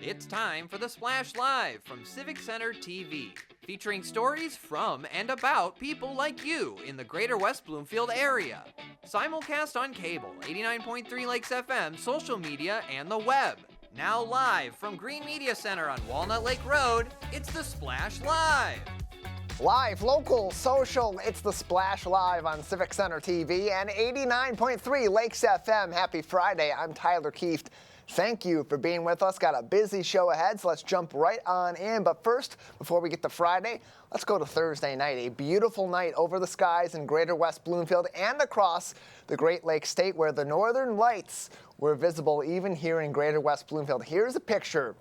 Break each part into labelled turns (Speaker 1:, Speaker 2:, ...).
Speaker 1: It's time for the Splash Live from Civic Center TV, featuring stories from and about people like you in the greater West Bloomfield area. Simulcast on cable, 89.3 Lakes FM, social media, and the web. Now live from Green Media Center on Walnut Lake Road, it's the Splash Live.
Speaker 2: Live, local, social, it's the Splash Live on Civic Center TV and 89.3 Lakes FM. Happy Friday. I'm Tyler Kieft. Thank you for being with us. Got a busy show ahead, so let's jump right on in. But first, before we get to Friday, let's go to Thursday night. A beautiful night over the skies in greater West Bloomfield and across the Great Lakes State where the northern lights were visible even here in greater West Bloomfield. Here's a picture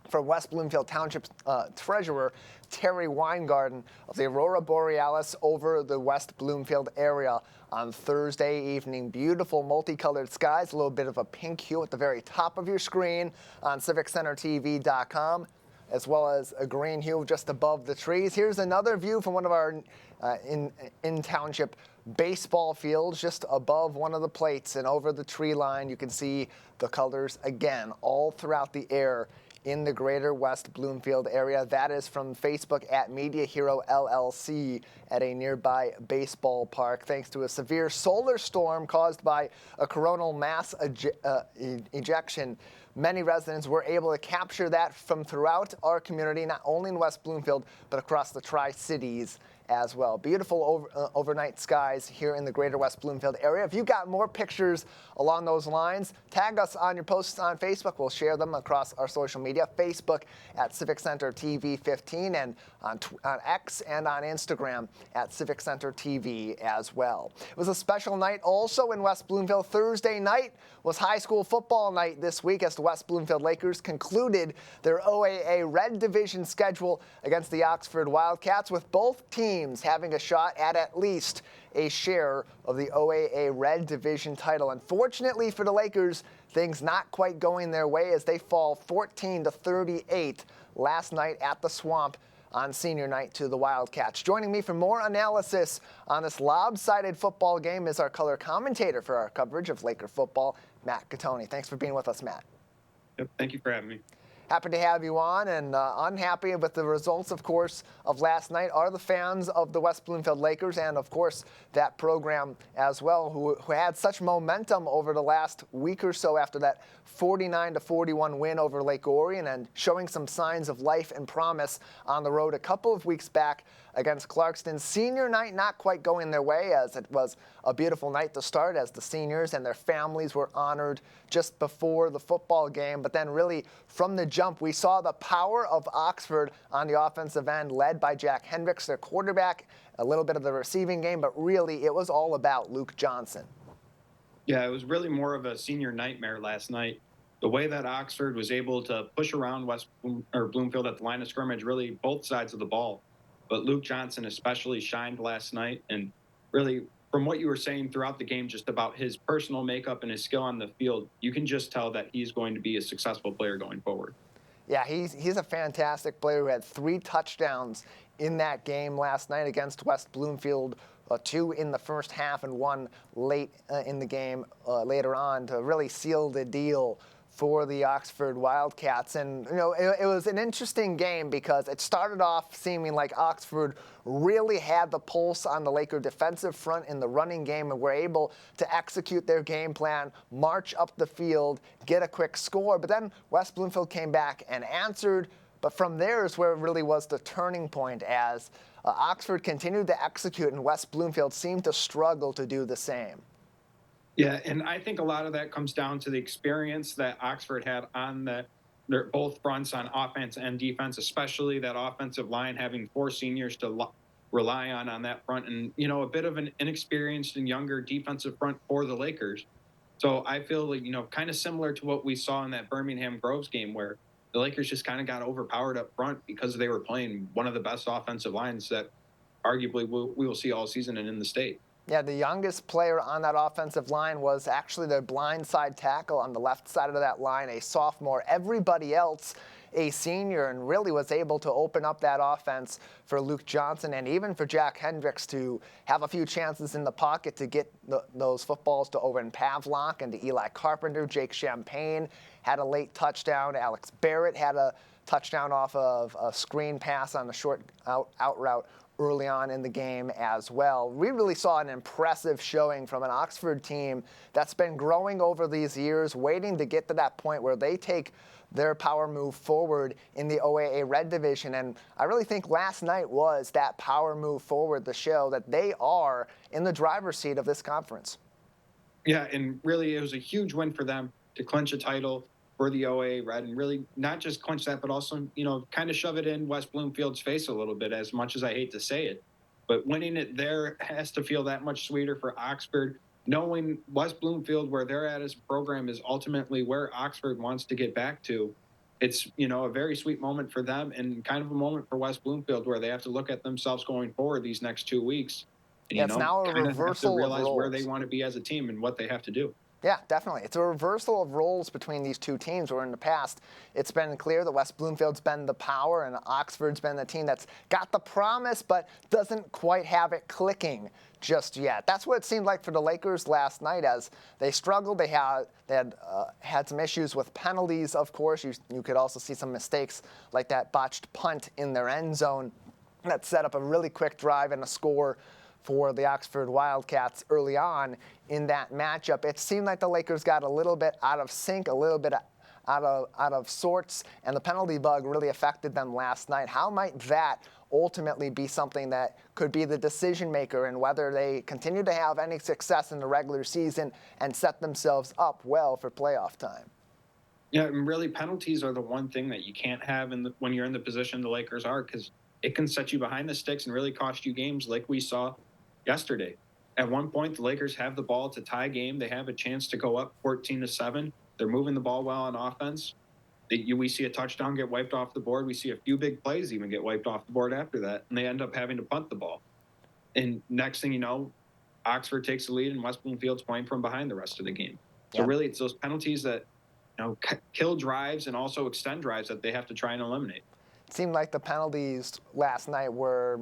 Speaker 2: from West Bloomfield Township Treasurer Terry Weingarten of the Aurora Borealis over the West Bloomfield area on Thursday evening. Beautiful multicolored skies, a little bit of a pink hue at the very top of your screen on civiccentertv.com, as well as a green hue just above the trees. Here's another view from one of our in-township baseball fields just above one of the plates, and over the tree line you can see the colors again all throughout the air in the greater West Bloomfield area. That is from Facebook at Media Hero LLC at a nearby baseball park. Thanks to a severe solar storm caused by a coronal mass ejection, many residents were able to capture that from throughout our community, not only in West Bloomfield, but across the Tri-Cities as well. Beautiful overnight skies here in the greater West Bloomfield area. If you've got more pictures along those lines, tag us on your posts on Facebook. We'll share them across our social media, Facebook at Civic Center TV 15, and on X and on Instagram at Civic Center TV as well. It was a special night also in West Bloomfield. Thursday night was high school football night this week as the West Bloomfield Lakers concluded their OAA Red Division schedule against the Oxford Wildcats, with both teams having a shot at least a share of the OAA Red Division title. Unfortunately for the Lakers, things not quite going their way as they fall 14-38 last night at the Swamp on senior night to the Wildcats. Joining me for more analysis on this lopsided football game is our color commentator for our coverage of Laker football, Matt Gattoni. Thanks for being with us, Matt.
Speaker 3: Yep, thank you for having me.
Speaker 2: Happy to have you on, and unhappy with the results, of course, of last night are the fans of the West Bloomfield Lakers and, of course, that program as well, who had such momentum over the last week or so after that 49-41 win over Lake Orion and showing some signs of life and promise on the road a couple of weeks back against Clarkston. Senior night not quite going their way, as it was a beautiful night to start as the seniors and their families were honored just before the football game. But then really from the jump, we saw the power of Oxford on the offensive end, led by Jack Hendricks, their quarterback, a little bit of the receiving game, but really it was all about Luke Johnson.
Speaker 3: Yeah, it was really more of a senior nightmare last night. The way that Oxford was able to push around Bloomfield at the line of scrimmage, really both sides of the ball. But Luke Johnson especially shined last night, and really from what you were saying throughout the game just about his personal makeup and his skill on the field, you can just tell that he's going to be a successful player going forward.
Speaker 2: Yeah, he's a fantastic player who had 3 touchdowns in that game last night against West Bloomfield, 2 in the first half and 1 late in the game later on to really seal the deal for the Oxford Wildcats. And, you know, it was an interesting game because it started off seeming like Oxford really had the pulse on the Laker defensive front in the running game and were able to execute their game plan, march up the field, get a quick score. But then West Bloomfield came back and answered. But from there is where it really was the turning point as Oxford continued to execute and West Bloomfield seemed to struggle to do the same.
Speaker 3: Yeah, and I think a lot of that comes down to the experience that Oxford had on their both fronts on offense and defense, especially that offensive line having 4 seniors to rely on that front, and, you know, a bit of an inexperienced and younger defensive front for the Lakers. So I feel like, you know, kind of similar to what we saw in that Birmingham Groves game where the Lakers just kind of got overpowered up front because they were playing one of the best offensive lines that arguably we will see all season and in the state.
Speaker 2: Yeah, the youngest player on that offensive line was actually their blindside tackle on the left side of that line, a sophomore. Everybody else a senior, and really was able to open up that offense for Luke Johnson and even for Jack Hendricks to have a few chances in the pocket to get those footballs to Owen Pavlock and to Eli Carpenter. Jake Champagne had a late touchdown. Alex Barrett had a touchdown off of a screen pass on the short out route early on in the game as well. We really saw an impressive showing from an Oxford team that's been growing over these years, waiting to get to that point where they take their power move forward in the OAA Red Division. And I really think last night was that power move forward to show that they are in the driver's seat of this conference.
Speaker 3: Yeah, and really it was a huge win for them to clinch a title for the OAA Red, and really not just clinch that, but also, kind of shove it in West Bloomfield's face a little bit, as much as I hate to say it. But winning it there has to feel that much sweeter for Oxford, knowing West Bloomfield, where they're at as a program, is ultimately where Oxford wants to get back to. It's, a very sweet moment for them, and kind of a moment for West Bloomfield where they have to look at themselves going forward these next 2 weeks. And,
Speaker 2: it's now a
Speaker 3: kind of have to
Speaker 2: reversal
Speaker 3: realize
Speaker 2: of roles.
Speaker 3: where they want to be as a team and what they have to do.
Speaker 2: Yeah, definitely. It's a reversal of roles between these two teams, where in the past it's been clear that West Bloomfield's been the power and Oxford's been the team that's got the promise but doesn't quite have it clicking just yet. That's what it seemed like for the Lakers last night as they struggled. They had some issues with penalties, of course. You could also see some mistakes like that botched punt in their end zone that set up a really quick drive and a score for the Oxford Wildcats early on in that matchup. It seemed like the Lakers got a little bit out of sync, a little bit out of sorts, and the penalty bug really affected them last night. How might that ultimately be something that could be the decision maker in whether they continue to have any success in the regular season and set themselves up well for playoff time?
Speaker 3: Yeah, and really penalties are the one thing that you can't have when you're in the position the Lakers are, because it can set you behind the sticks and really cost you games like we saw yesterday. At one point, the Lakers have the ball to tie game. They have a chance to go up 14-7. They're moving the ball well on offense. We see a touchdown get wiped off the board. We see a few big plays even get wiped off the board after that, and they end up having to punt the ball. And next thing you know, Oxford takes the lead, and West Bloomfield's playing from behind the rest of the game. So really, it's those penalties that kill drives and also extend drives that they have to try and eliminate.
Speaker 2: It seemed like the penalties last night were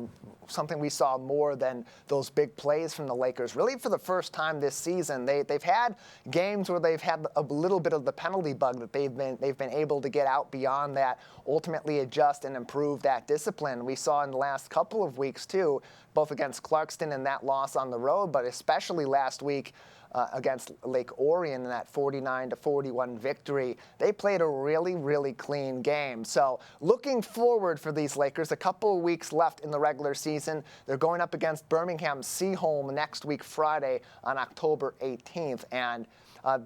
Speaker 2: something we saw more than those big plays from the Lakers. Really, for the first time this season, they've had games where they've had a little bit of the penalty bug that they've been able to get out beyond that, ultimately adjust and improve that discipline. We saw in the last couple of weeks too, both against Clarkston and that loss on the road, but especially last week against Lake Orion in that 49-41 victory. They played a really, really clean game. So looking forward for these Lakers, a couple of weeks left in the regular season. They're going up against Birmingham Seaholm next week, Friday, on October 18th. And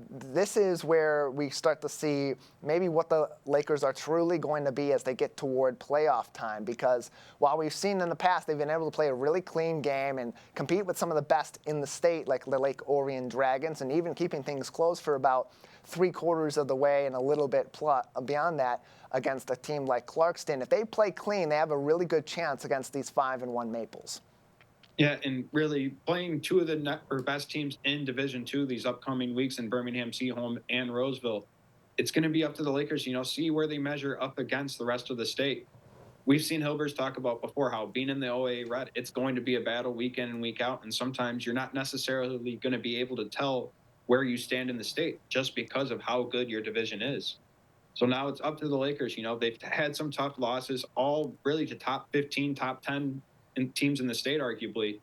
Speaker 2: this is where we start to see maybe what the Lakers are truly going to be as they get toward playoff time, because while we've seen in the past they've been able to play a really clean game and compete with some of the best in the state, like the Lake Orion Dragons, and even keeping things close for about 3/4 of the way and a little bit beyond that against a team like Clarkston. If they play clean, they have a really good chance against these 5-1 Maples.
Speaker 3: Yeah, and really playing two of the best teams in Division II these upcoming weeks in Birmingham, Seaholm, and Roseville, it's going to be up to the Lakers, see where they measure up against the rest of the state. We've seen Hilbers talk about before how being in the OAA Red, it's going to be a battle week in and week out, and sometimes you're not necessarily going to be able to tell where you stand in the state just because of how good your division is. So now it's up to the Lakers. They've had some tough losses, all really to top 15, top 10 teams in the state, arguably.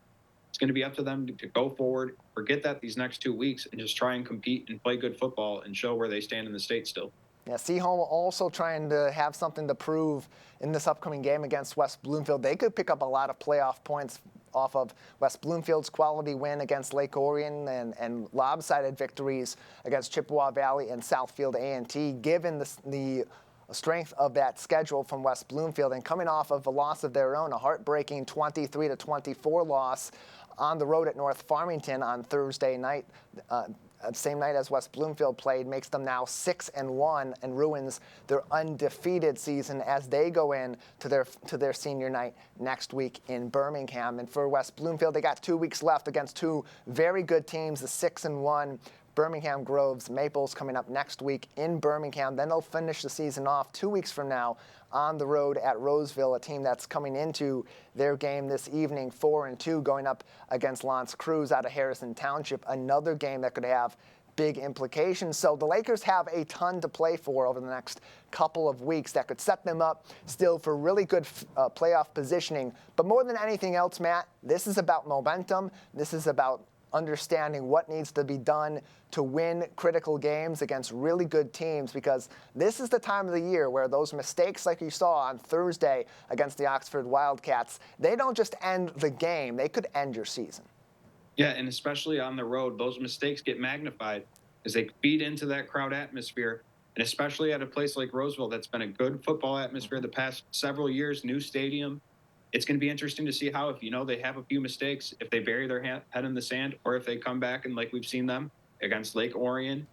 Speaker 3: It's going to be up to them to go forward, forget that these next 2 weeks, and just try and compete and play good football and show where they stand in the state still.
Speaker 2: Yeah, Seaholm also trying to have something to prove in this upcoming game against West Bloomfield. They could pick up a lot of playoff points off of West Bloomfield's quality win against Lake Orion and lopsided victories against Chippewa Valley and Southfield A&T, given the strength of that schedule from West Bloomfield, and coming off of a loss of their own, a heartbreaking 23-24 loss on the road at North Farmington on Thursday night. Same night as West Bloomfield played, makes them now 6-1 and ruins their undefeated season as they go in to their senior night next week in Birmingham. And for West Bloomfield, they got 2 weeks left against two very good teams, the 6-1 Birmingham Groves Maples coming up next week in Birmingham. Then they'll finish the season off 2 weeks from now on the road at Roseville, a team that's coming into their game this evening 4-2, going up against L'Anse Creuse out of Harrison Township, another game that could have big implications. So the Lakers have a ton to play for over the next couple of weeks that could set them up still for really good playoff positioning. But more than anything else, Matt, this is about momentum. This is about understanding what needs to be done to win critical games against really good teams, because this is the time of the year where those mistakes like you saw on Thursday against the Oxford Wildcats, they don't just end the game, they could end your season.
Speaker 3: Yeah, and especially on the road, those mistakes get magnified as they feed into that crowd atmosphere. And especially at a place like Roseville, that's been a good football atmosphere the past several years, new stadium. It's going to be interesting to see how, if they have a few mistakes, if they bury their head in the sand, or if they come back and, like we've seen them against Lake Orion,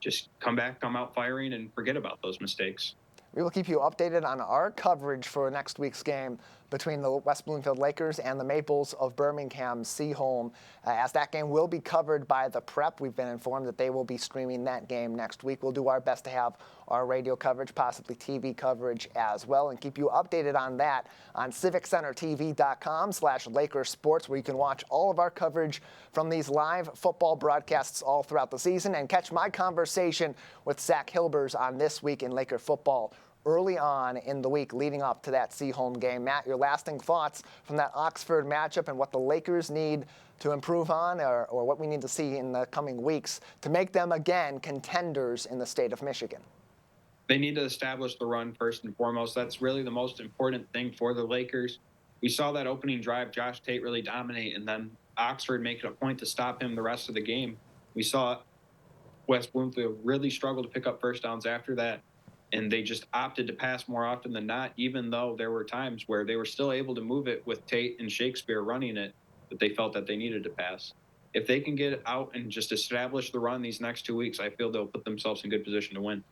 Speaker 3: just come out firing and forget about those mistakes.
Speaker 2: We will keep you updated on our coverage for next week's game between the West Bloomfield Lakers and the Maples of Birmingham Seaholm, as that game will be covered by the Prep. We've been informed that they will be streaming that game next week. We'll do our best to have our radio coverage, possibly TV coverage as well, and keep you updated on that on civiccentertv.com/LakersSports, where you can watch all of our coverage from these live football broadcasts all throughout the season, and catch my conversation with Zach Hilbers on This Week in Laker Football early on in the week leading up to that Seaholm game. Matt, your lasting thoughts from that Oxford matchup and what the Lakers need to improve on, or what we need to see in the coming weeks to make them, again, contenders in the state of Michigan?
Speaker 3: They need to establish the run first and foremost. That's really the most important thing for the Lakers. We saw that opening drive, Josh Tate really dominate, and then Oxford make it a point to stop him the rest of the game. We saw West Bloomfield really struggle to pick up first downs after that, and they just opted to pass more often than not, even though there were times where they were still able to move it with Tate and Shakespeare running it, but they felt that they needed to pass. If they can get out and just establish the run these next 2 weeks, I feel they'll put themselves in good position to win.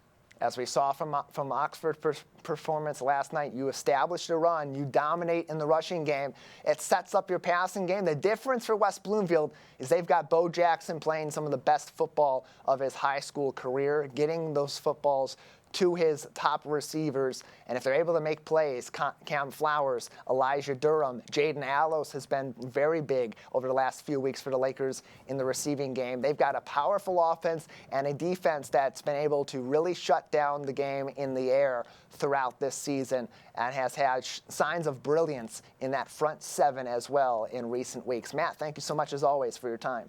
Speaker 2: As we saw from Oxford's performance last night, you establish a run, you dominate in the rushing game. It sets up your passing game. The difference for West Bloomfield is they've got Bo Jackson playing some of the best football of his high school career, getting those footballs to his top receivers, and if they're able to make plays, Cam Flowers, Elijah Durham, Jaden Allos has been very big over the last few weeks for the Lakers in the receiving game. They've got a powerful offense and a defense that's been able to really shut down the game in the air throughout this season, and has had signs of brilliance in that front seven as well in recent weeks. Matt, thank you so much as always for your time.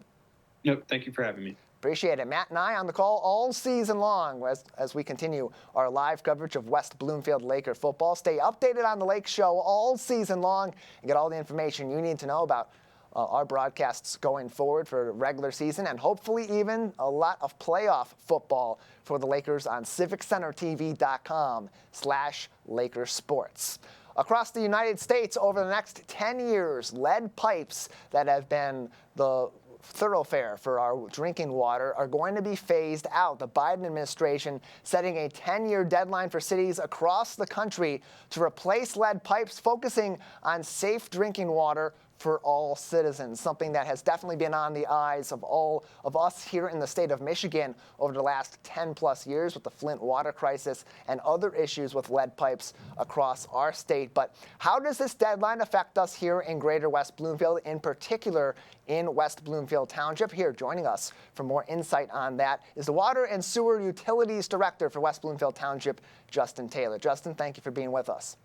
Speaker 3: Nope, thank you for having me.
Speaker 2: Appreciate it. Matt and I on the call all season long as we continue our live coverage of West Bloomfield Laker football. Stay updated on the Lake Show all season long and get all the information you need to know about our broadcasts going forward for regular season, and hopefully even a lot of playoff football for the Lakers on civiccentertv.com/LakersSports. Across the United States over the next 10 years, lead pipes that have been the thoroughfare for our drinking water are going to be phased out. The Biden administration setting a 10-year deadline for cities across the country to replace lead pipes, focusing on safe drinking water for all citizens, something that has definitely been on the eyes of all of us here in the state of Michigan over the last 10+ years with the Flint water crisis and other issues with lead pipes across our state. But how does this deadline affect us here in Greater West Bloomfield, in particular in West Bloomfield Township? Here joining us for more insight on that is the Water and Sewer Utilities Director for West Bloomfield Township, Justin Taylor. Justin, thank you for being with us.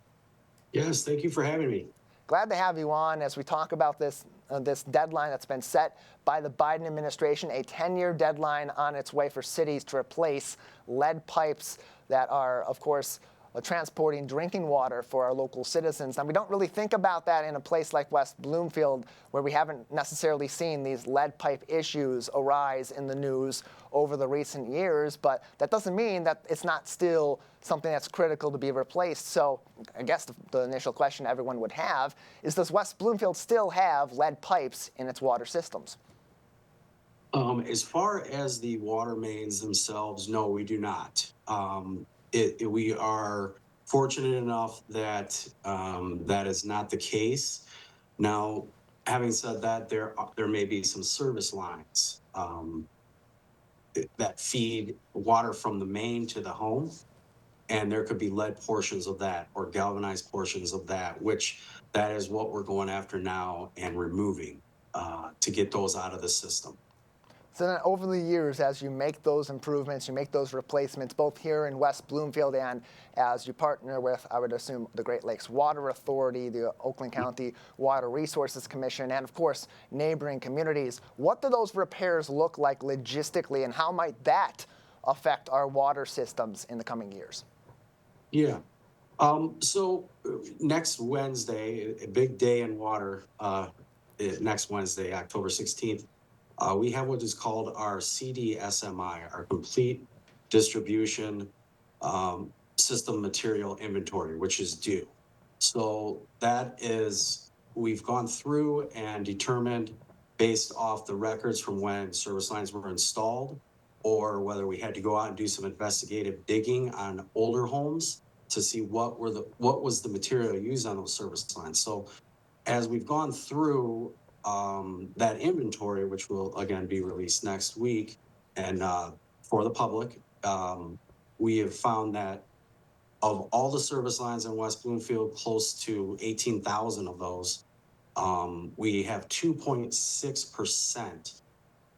Speaker 4: Yes, thank you for having me.
Speaker 2: Glad to have you on as we talk about this deadline that's been set by the Biden administration, a 10-year deadline on its way for cities to replace lead pipes that are, of course, transporting drinking water for our local citizens. And we don't really think about that in a place like West Bloomfield, where we haven't necessarily seen these lead pipe issues arise in the news over the recent years, but that doesn't mean that it's not still something that's critical to be replaced. So I guess the initial question everyone would have is, does West Bloomfield still have lead pipes in its water systems?
Speaker 4: As far as the water mains themselves, no, we do not. We are fortunate enough that that is not the case. Now, having said that, there may be some service lines that feed water from the main to the home. And there could be lead portions of that or galvanized portions of that, which that is what we're going after now and removing to get those out of the system.
Speaker 2: So then over the years, as you make those improvements, you make those replacements, both here in West Bloomfield and as you partner with, I would assume, the Great Lakes Water Authority, the Oakland County Water Resources Commission, and of course, neighboring communities, what do those repairs look like logistically, and how might that affect our water systems in the coming years?
Speaker 4: Yeah. So next Wednesday, a big day in water, next Wednesday, October 16th, we have what is called our CDSMI, our Complete Distribution System Material Inventory, which is due. So that is, we've gone through and determined based off the records from when service lines were installed, or whether we had to go out and do some investigative digging on older homes to see what was the material used on those service lines. So as we've gone through that inventory, which will again be released next week and for the public, we have found that of all the service lines in West Bloomfield, close to 18,000 of those, we have 2.6%,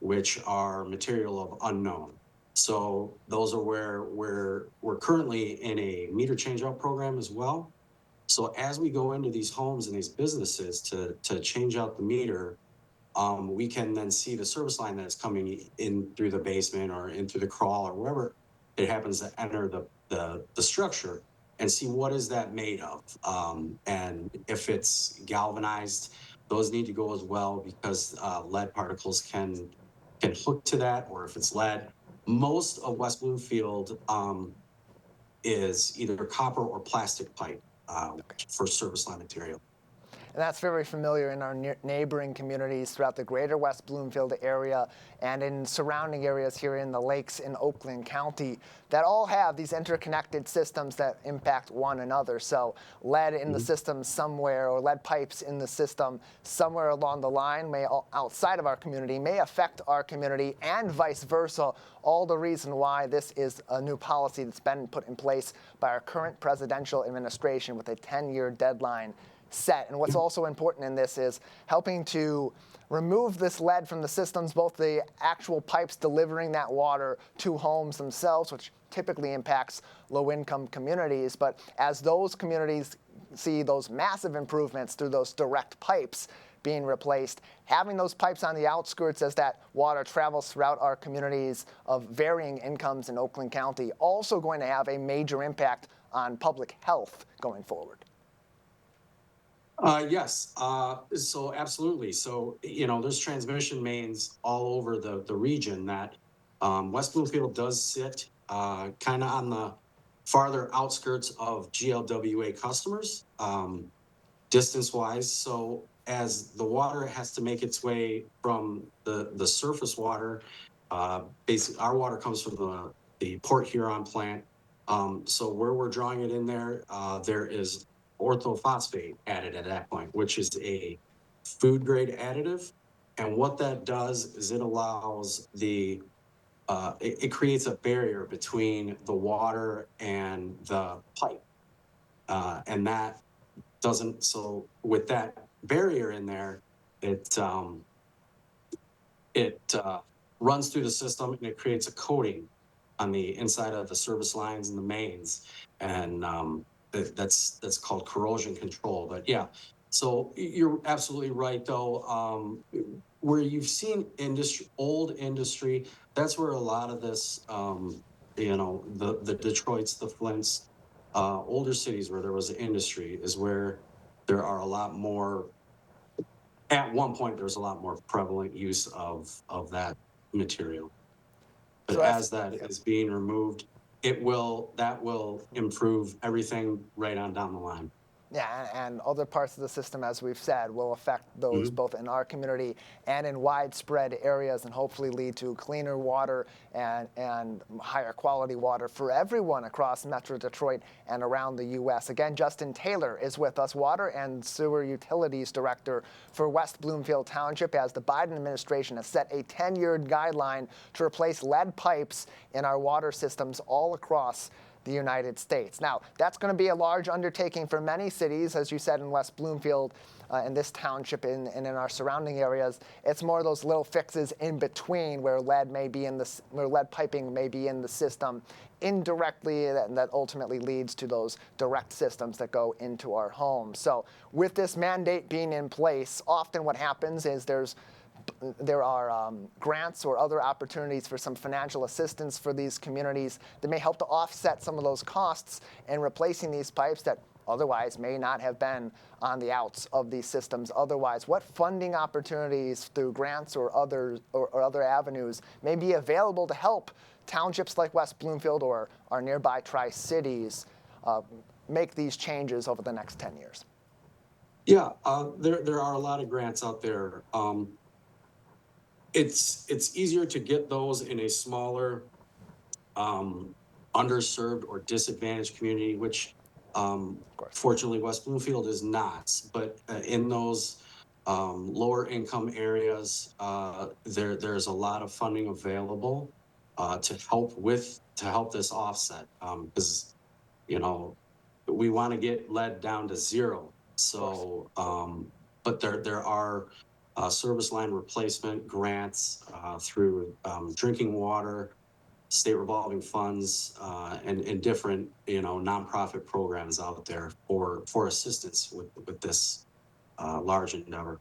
Speaker 4: which are material of unknown. So those are where we're currently in a meter changeout program as well. So as we go into these homes and these businesses to change out the meter, we can then see the service line that's coming in through the basement or in through the crawl or wherever it happens to enter the structure, and see what is that made of. And if it's galvanized, those need to go as well, because lead particles can hook to that, or if it's lead. Most of West Bloomfield is either copper or plastic pipe for service line material.
Speaker 2: And that's very familiar in our neighboring communities throughout the greater West Bloomfield area and in surrounding areas here in the lakes in Oakland County that all have these interconnected systems that impact one another. So lead in the system somewhere, or lead pipes in the system somewhere along the line outside of our community may affect our community, and vice versa. All the reason why this is a new policy that's been put in place by our current presidential administration with a 10-year deadline set. And what's also important in this is helping to remove this lead from the systems, both the actual pipes delivering that water to homes themselves, which typically impacts low-income communities. But as those communities see those massive improvements through those direct pipes being replaced, having those pipes on the outskirts as that water travels throughout our communities of varying incomes in Oakland County, also going to have a major impact on public health going forward.
Speaker 4: Yes, so absolutely. So, there's transmission mains all over the region that West Bloomfield does sit kind of on the farther outskirts of GLWA customers, distance-wise. So as the water has to make its way from the surface water, basically our water comes from the Port Huron plant. So where we're drawing it in there, there is orthophosphate added at that point, which is a food grade additive. And what that does is it allows it creates a barrier between the water and the pipe. And that doesn't, so with that barrier in there, it runs through the system, and it creates a coating on the inside of the service lines and the mains. And that's called corrosion control. But yeah, so you're absolutely right though. Where you've seen old industry, that's where a lot of this, the Detroits, the Flints, older cities where there was an industry is where there are a lot more, at one point there's a lot more prevalent use of that material. But
Speaker 2: So
Speaker 4: as that is being removed, that will improve everything right on down the line.
Speaker 2: Yeah, and other parts of the system, as we've said, will affect those both in our community and in widespread areas, and hopefully lead to cleaner water and higher quality water for everyone across Metro Detroit and around the U.S. Again, Justin Taylor is with us, Water and Sewer Utilities Director for West Bloomfield Township, as the Biden administration has set a 10-year guideline to replace lead pipes in our water systems all across the United States. Now, that's going to be a large undertaking for many cities, as you said, in West Bloomfield, in this township, and in our surrounding areas. It's more of those little fixes in between where lead piping may be in the system indirectly, that ultimately leads to those direct systems that go into our homes. So with this mandate being in place, often what happens is there are grants or other opportunities for some financial assistance for these communities that may help to offset some of those costs in replacing these pipes that otherwise may not have been on the outs of these systems otherwise. What funding opportunities through grants or other avenues may be available to help townships like West Bloomfield or our nearby Tri-Cities make these changes over the next 10 years?
Speaker 4: Yeah, there are a lot of grants out there. It's easier to get those in a smaller, underserved or disadvantaged community, which fortunately West Bloomfield is not. But in those lower income areas, there's a lot of funding available to help this offset, because we want to get lead down to zero. So, but there are service line replacement grants through drinking water, state revolving funds, and different nonprofit programs out there for assistance with this large endeavor.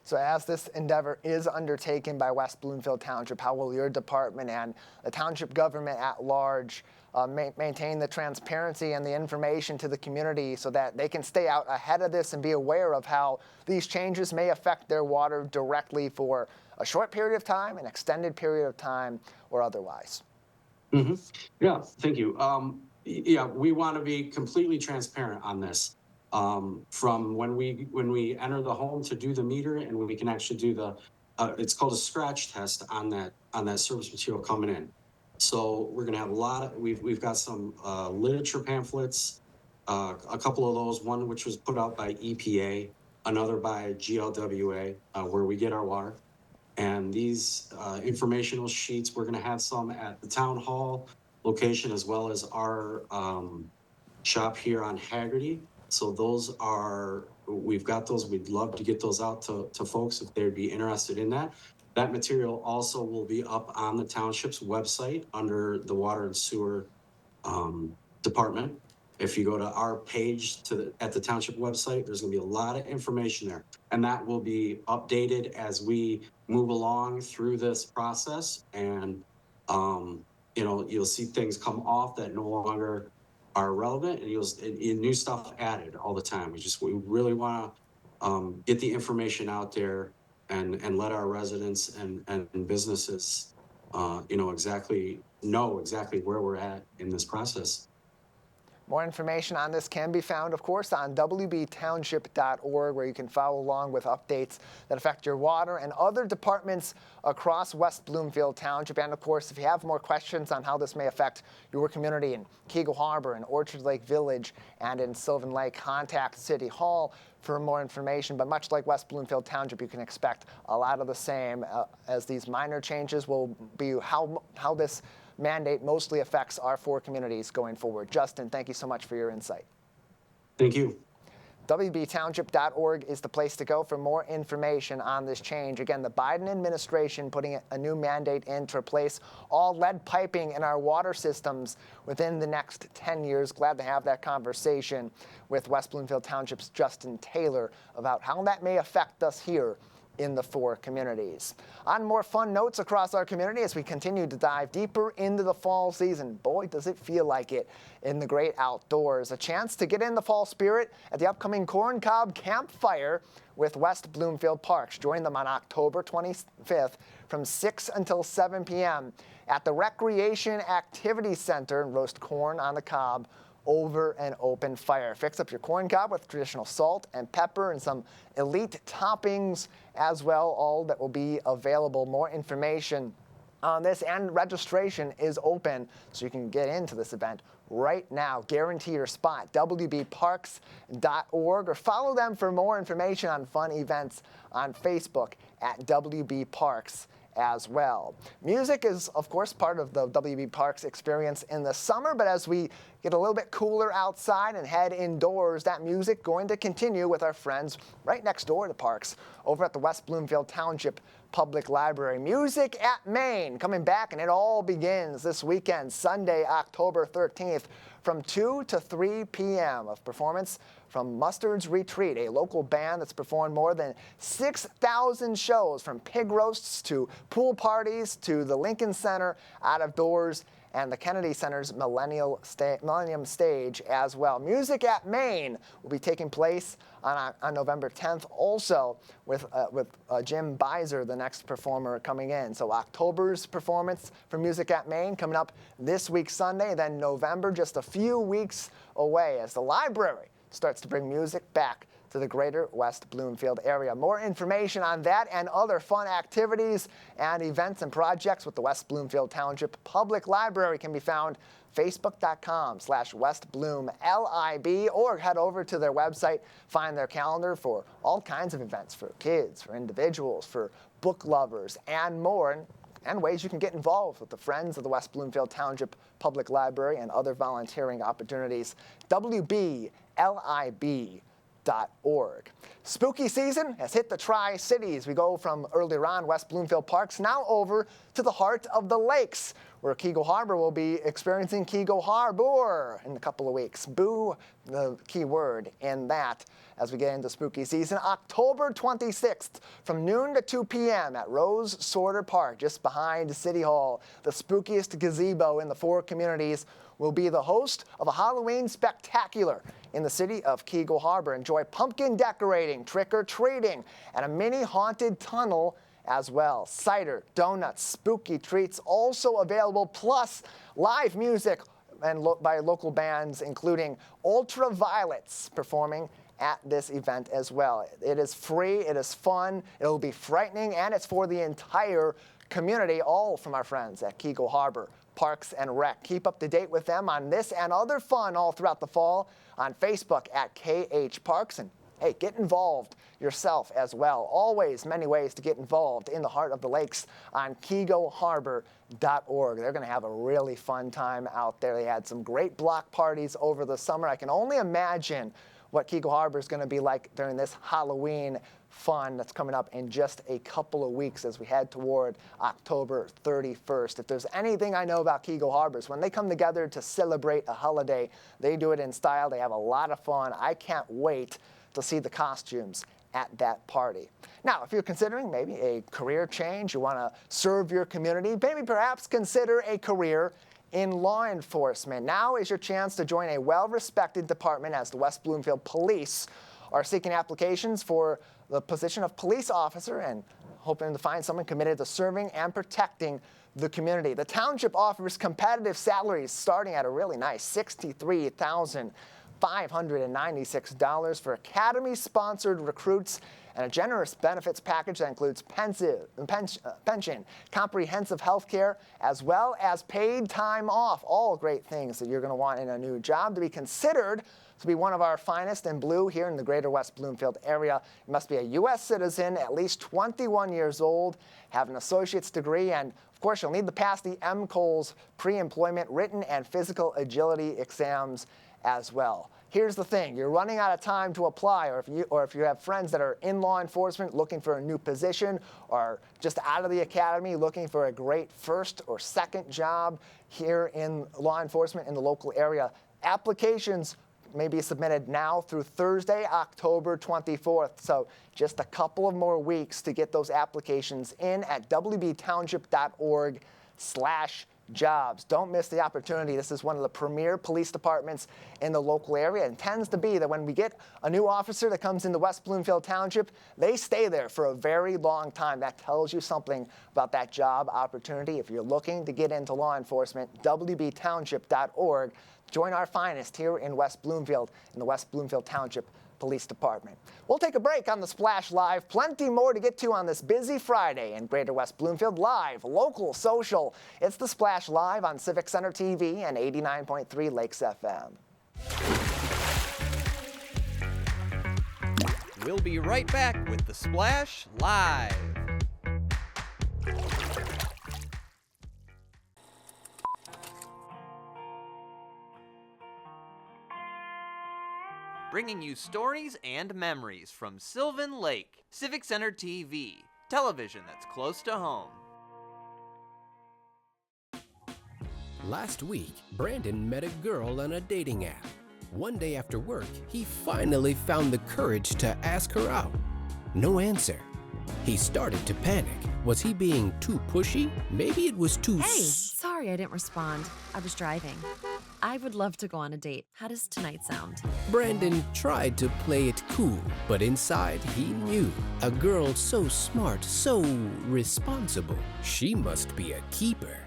Speaker 2: So as this endeavor is undertaken by West Bloomfield Township, how will your department and the township government at large maintain the transparency and the information to the community so that they can stay out ahead of this and be aware of how these changes may affect their water directly for a short period of time, an extended period of time, or otherwise?
Speaker 4: Mm-hmm. Yeah, thank you. Yeah, we want to be completely transparent on this. From when we enter the home to do the meter, and when we can actually do it's called a scratch test on that service material coming in. So we're going to have a lot of, we've got some literature pamphlets, a couple of those, one which was put out by EPA, another by GLWA, where we get our water. And these informational sheets, we're going to have some at the town hall location, as well as our shop here on Haggerty. So we've got those. We'd love to get those out to folks if they'd be interested in that. That material also will be up on the township's website under the Water and Sewer Department. If you go to our page at the township website, there's going to be a lot of information there. And that will be updated as we move along through this process. And, you'll see things come off that no longer are relevant, and new stuff added all the time. We really want to get the information out there and let our residents and businesses know exactly where we're at in this process.
Speaker 2: More information on this can be found, of course, on wbtownship.org, where you can follow along with updates that affect your water and other departments across West Bloomfield Township. And, of course, if you have more questions on how this may affect your community in Keagle Harbor, in Orchard Lake Village, and in Sylvan Lake, contact City Hall for more information. But much like West Bloomfield Township, you can expect a lot of the same, as these minor changes will be how this mandate mostly affects our four communities going forward. Justin, thank you so much for your insight.
Speaker 4: Thank you.
Speaker 2: wbtownship.org is the place to go for more information on this change. Again, the Biden administration putting a new mandate in to replace all lead piping in our water systems within the next 10 years. Glad to have that conversation with West Bloomfield Township's Justin Taylor about how that may affect us here in the four communities. On more fun notes across our community as we continue to dive deeper into the fall season. Boy, does it feel like it in the great outdoors. A chance to get in the fall spirit at the upcoming Corn Cob Campfire with West Bloomfield Parks. Join them on October 25th from 6 until 7 p.m. at the Recreation Activity Center and roast corn on the cob over an open fire. Fix up your corn cob with traditional salt and pepper and some elite toppings as well, all that will be available. More information on this and registration is open, so you can get into this event right now. Guarantee your spot, wbparks.org, or follow them for more information on fun events on Facebook at WB Parks as well. Music is, of course, part of the WB Parks experience in the summer, but as we get a little bit cooler outside and head indoors, that music going to continue with our friends right next door to Parks over at the West Bloomfield Township Public Library. Music at Maine coming back, and it all begins this weekend, Sunday, October 13th, from 2 to 3 p.m. of performance from Mustard's Retreat, a local band that's performed more than 6,000 shows, from pig roasts to pool parties to the Lincoln Center out of doors and the Kennedy Center's Millennium Stage as well. Music at Maine will be taking place on November 10th, also with Jim Beiser, the next performer, coming in. So October's performance for Music at Maine coming up this week Sunday, then November just a few weeks away as the library starts to bring music back to the greater West Bloomfield area. More information on that and other fun activities and events and projects with the West Bloomfield Township Public Library can be found facebook.com/westbloomlib, or head over to their website, find their calendar for all kinds of events for kids, for individuals, for book lovers, and more, and ways you can get involved with the Friends of the West Bloomfield Township Public Library and other volunteering opportunities. WBLIB.org. Spooky season has hit the Tri-Cities. We go from earlier on West Bloomfield Parks now over to the heart of the lakes, where Keego Harbor will be experiencing Keego Harbor in a couple of weeks. Boo, the key word in that as we get into spooky season. October 26th from noon to 2 p.m. at Rose Sorter Park, just behind City Hall. The spookiest gazebo in the 4 communities will be the host of a Halloween spectacular in the city of Keego Harbor. Enjoy pumpkin decorating, trick-or-treating, and a mini haunted tunnel as well. Cider, donuts, spooky treats also available, plus live music and by local bands, including Ultraviolets, performing at this event as well. It is free, it is fun, it'll be frightening, and it's for the entire community, all from our friends at Keego Harbor Parks and Rec. Keep up to date with them on this and other fun all throughout the fall on Facebook at KH Parks. And hey, get involved yourself as well. Always many ways to get involved in the heart of the lakes on KeegoHarbor.org. They're going to have a really fun time out there. They had some great block parties over the summer. I can only imagine what Keego Harbor is going to be like during this Halloween fun that's coming up in just a couple of weeks as we head toward October 31st. If there's anything I know about Keego Harbor, is when they come together to celebrate a holiday, they do it in style. They have a lot of fun. I can't wait to see the costumes at that party. Now, if you're considering maybe a career change, you want to serve your community, maybe perhaps consider a career in law enforcement. Now is your chance to join a well-respected department, as the West Bloomfield Police are seeking applications for the position of police officer and hoping to find someone committed to serving and protecting the community. The township offers competitive salaries starting at a really nice $63,596 for academy-sponsored recruits, and a generous benefits package that includes pension, comprehensive health care, as well as paid time off. All great things that you're going to want in a new job. To be considered to be one of our finest in blue here in the greater West Bloomfield area, you must be a U.S. citizen, at least 21 years old, have an associate's degree, and of course you'll need to pass the MCOLS pre-employment written and physical agility exams as well. Here's the thing, you're running out of time to apply, or if you have friends that are in law enforcement looking for a new position, or just out of the academy looking for a great first or second job here in law enforcement in the local area, applications may be submitted now through Thursday, October 24th. So just a couple of more weeks to get those applications in at wbtownship.org/jobs. Don't miss the opportunity. This is one of the premier police departments in the local area, and tends to be that when we get a new officer that comes into West Bloomfield Township, they stay there for a very long time. That tells you something about that job opportunity. If you're looking to get into law enforcement, wbtownship.org Join our finest here in West Bloomfield, in the West Bloomfield Township Police Department. We'll take a break on the Splash Live. Plenty more to get to on this busy Friday in Greater West Bloomfield. Live, local, social. It's the Splash Live on Civic Center TV and 89.3 Lakes FM.
Speaker 1: We'll be right back with the Splash Live. Bringing you stories and memories from Sylvan Lake, Civic Center TV, television that's close to home.
Speaker 5: Last week, Brandon met a girl on a dating app. One day after work, he finally found the courage to ask her out. No answer. He started to panic. Was he being too pushy? Maybe it was too...
Speaker 6: Hey, sorry I didn't respond. I was driving. I would love to go on a date. How does tonight sound?
Speaker 5: Brandon tried to play it cool, but inside he knew. A girl so smart, so responsible. She must be a keeper.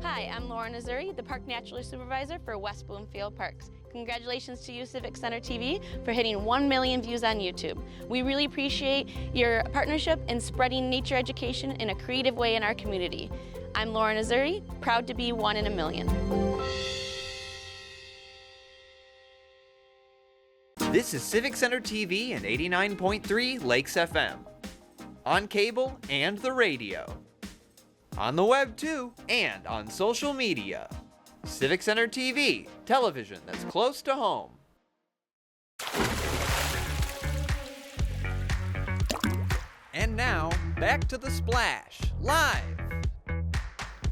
Speaker 7: Hi, I'm Laura Nazuri, the Park Naturalist Supervisor for West Bloomfield Parks. Congratulations to you, Civic Center TV, for hitting 1 million views on YouTube. We really appreciate your partnership in spreading nature education in a creative way in our community. I'm Laura Nazuri, proud to be 1 in a million.
Speaker 1: This is Civic Center TV and 89.3 Lakes FM. On cable and the radio. On the web too, and on social media. Civic Center TV, television that's close to home. And now, back to the Splash, live.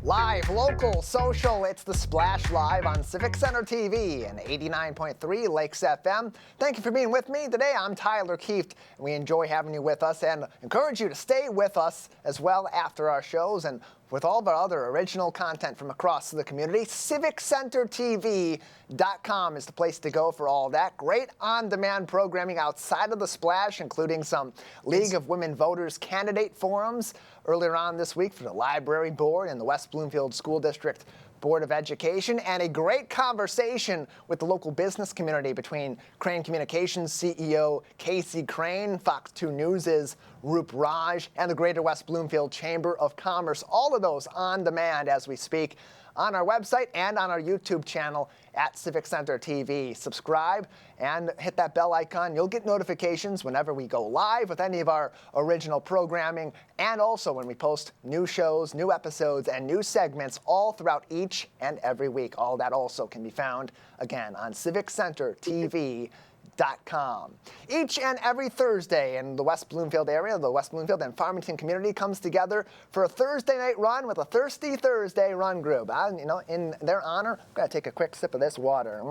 Speaker 2: Live, local, social, it's the Splash Live on Civic Center TV and 89.3 Lakes FM. Thank you for being with me. Today I'm Tyler Kieft, and we enjoy having you with us and encourage you to stay with us as well after our shows and with all of our other original content from across the community. CivicCenterTV.com is the place to go for all that. Great on-demand programming outside of the Splash, including some League of Women Voters candidate forums earlier on this week for the Library Board and the West Bloomfield School District Board of Education, and a great conversation with the local business community between Crane Communications CEO Casey Crane, Fox 2 News' Roop Raj, and the Greater West Bloomfield Chamber of Commerce. All of those on demand as we speak on our website and on our YouTube channel at Civic Center TV. Subscribe and hit that bell icon. You'll get notifications whenever we go live with any of our original programming, and also when we post new shows, new episodes, and new segments all throughout each and every week. All that also can be found, again, on CivicCenterTV.com. Each and every Thursday in the West Bloomfield area, the West Bloomfield and Farmington community comes together for a Thursday night run with a Thirsty Thursday run group. In their honor, I'm going to take a quick sip of this water.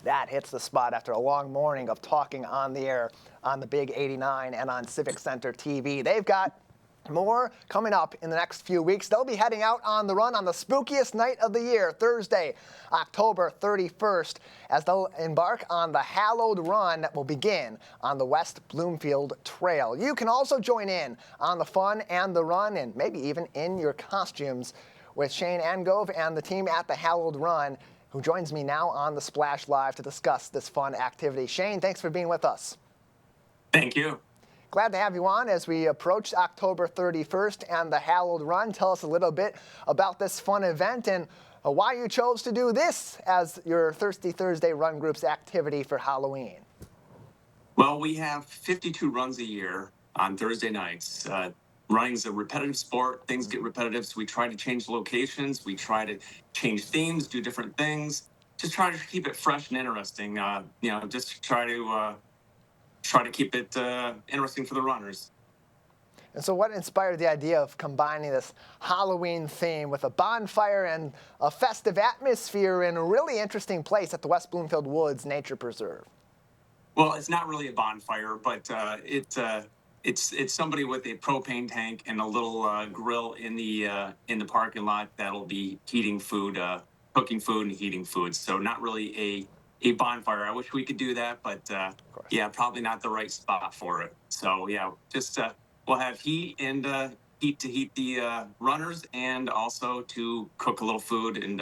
Speaker 2: That hits the spot after a long morning of talking on the air on the Big 89 and on Civic Center TV. They've got more coming up in the next few weeks. They'll be heading out on the run on the spookiest night of the year, Thursday, October 31st, as they'll embark on the hallowed run that will begin on the West Bloomfield Trail. You can also join in on the fun and the run, and maybe even in your costumes, with Shane Angove and the team at the hallowed run, who joins me now on the Splash Live to discuss this fun activity. Shane, thanks for being with us.
Speaker 8: Thank you.
Speaker 2: Glad to have you on as we approach October 31st and the hallowed run. Tell us a little bit about this fun event and why you chose to do this as your Thirsty Thursday Run Group's activity for Halloween.
Speaker 8: Well, we have 52 runs a year on Thursday nights. Running's a repetitive sport. Things get repetitive, so we try to change locations. We try to change themes, do different things. Just try to keep it fresh and interesting. Just try to keep it interesting for the runners.
Speaker 2: And so what inspired the idea of combining this Halloween theme with a bonfire and a festive atmosphere in a really interesting place at the West Bloomfield Woods Nature Preserve?
Speaker 8: Well, it's not really a bonfire, but it's somebody with a propane tank and a little grill in the parking lot that'll be heating food, cooking food and heating food. So not really a bonfire. I wish we could do that, but yeah, probably not the right spot for it. So yeah, just we'll have heat and heat to heat the runners, and also to cook a little food and